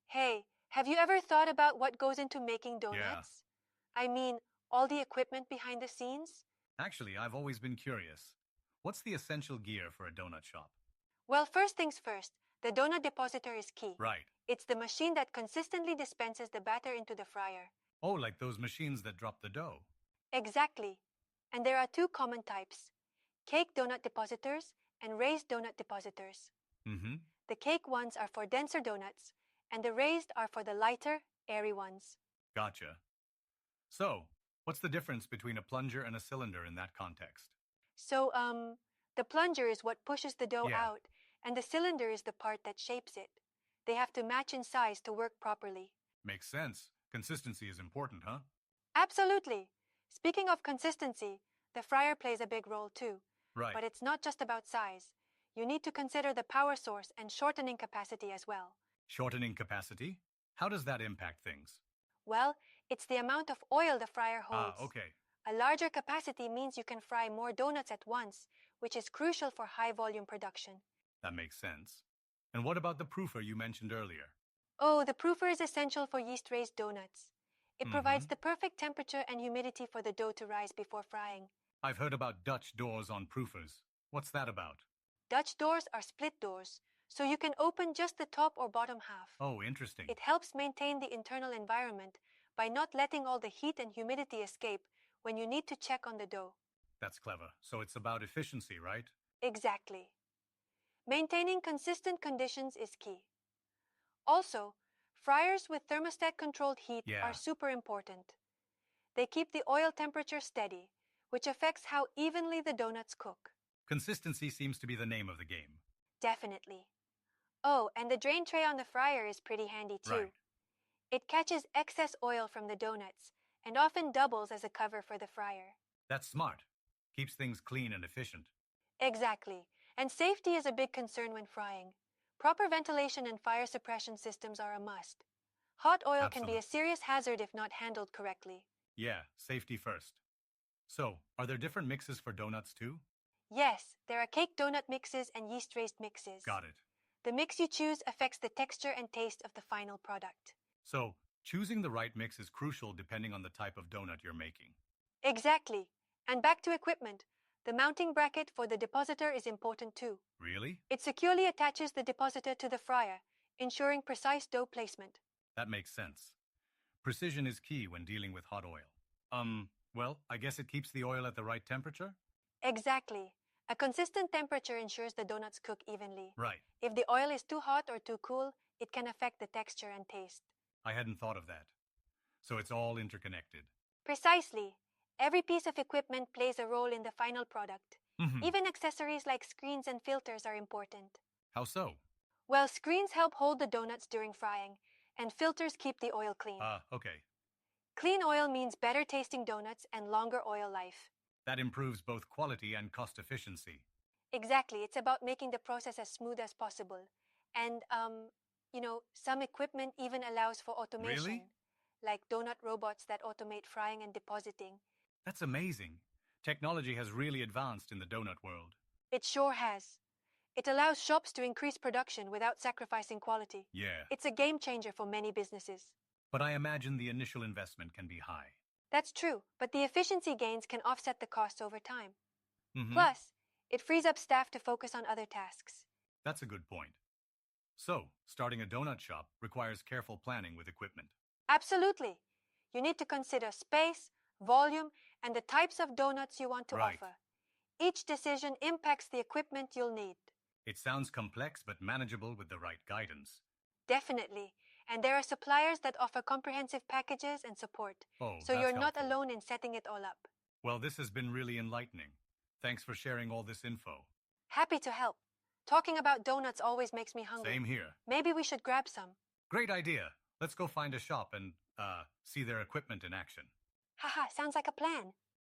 Hey, have you ever thought about what goes into making Yeah. donuts? I mean, all the equipment behind the scenes? Actually, I've always been curious. What's the essential gear for a donut shop? Well, first things first, the donut depositor is key. Right. It's the machine that consistently dispenses the batter into the fryer. Oh, like those machines that drop the dough. Exactly. And there are two common types: cake donut depositors and raised donut depositors. Mm-hmm. The cake ones are for denser donuts, and the raised are for the lighter, airy ones. Gotcha. So, what's the difference between a plunger and a cylinder in that context? So, the plunger is what pushes the dough Yeah, out, and the cylinder is the part that shapes it. They have to match in size to work properly. makes sense. Consistency is important, huh? Absolutely! Speaking of consistency, the fryer plays a big role too. Right. But it's not just about size. You need to consider the power source and shortening capacity as well. Shortening capacity? How does that impact things? Well, it's the amount of oil the fryer Ah, holds. okay. A larger capacity means you can fry more donuts at once, which is crucial for high volume production. That makes sense. And what about the proofer you mentioned earlier? Oh, the proofer is essential for yeast raised donuts. It Mm-hmm. provides the perfect temperature and humidity for the dough to rise before frying. I've heard about Dutch doors on proofers. What's that about? Dutch doors are split doors, so you can open just the top or bottom half. Oh, interesting. It helps maintain the internal environment by not letting all the heat and humidity escape when you need to check on the dough. That's clever. So it's about efficiency, right? Exactly. Maintaining consistent conditions is key. Also, fryers with thermostat controlled heat are Yeah. super important. They keep the oil temperature steady, which affects how evenly the donuts cook. Consistency seems to be the name of the game. Definitely. Oh, and the drain tray on the fryer is pretty handy Right. too. It catches excess oil from the donuts and often doubles as a cover for the fryer. That's smart. Keeps things clean and efficient. Exactly. And safety is a big concern when frying. Proper ventilation and fire suppression systems are a must. Hot oil can be a Absolutely. serious hazard if not handled correctly. Yeah, safety first. So, are there different mixes for donuts too? Yes, there are cake donut mixes and yeast raised mixes. Got it. The mix you choose affects the texture and taste of the final product. So, choosing the right mix is crucial depending on the type of donut you're making. Exactly. And back to equipment. The mounting bracket for the depositor is important too. Really? It securely attaches the depositor to the fryer, ensuring precise dough placement. That makes sense. Precision is key when dealing with hot oil. Well, I guess it keeps the oil at the right temperature? Exactly. A consistent temperature ensures the donuts cook evenly. Right. If the oil is too hot or too cool, it can affect the texture and taste. I hadn't thought of that. So it's all interconnected. Precisely. Every piece of equipment plays a role in the final product. Mm-hmm. Even accessories like screens and filters are important. How so? Well, screens help hold the donuts during frying, and filters keep the oil clean. Okay. Clean oil means better tasting donuts and longer oil life. That improves both quality and cost efficiency. Exactly. It's about making the process as smooth as possible. And, some equipment even allows for automation, Really? like donut robots that automate frying and depositing. That's amazing. Technology has really advanced in the donut world. It sure has. It allows shops to increase production without sacrificing quality. Yeah. It's a game changer for many businesses. But I imagine the initial investment can be high. That's true, but the efficiency gains can offset the costs over time. Mm-hmm. Plus, it frees up staff to focus on other tasks. That's a good point. So, starting a donut shop requires careful planning with equipment. Absolutely. You need to consider space, volume, and the types of donuts you want to Right. offer. Each decision impacts the equipment you'll need. It sounds complex but manageable with the right guidance. Definitely. And there are suppliers that offer comprehensive packages and support. Oh, So that's you're not helpful. alone in setting it all up. Well, this has been really enlightening. Thanks for sharing all this info. Happy to help. Talking about donuts always makes me hungry. Same here. Maybe we should grab some. Great idea. Let's go find a shop and, see their equipment in action. Haha, sounds like a plan.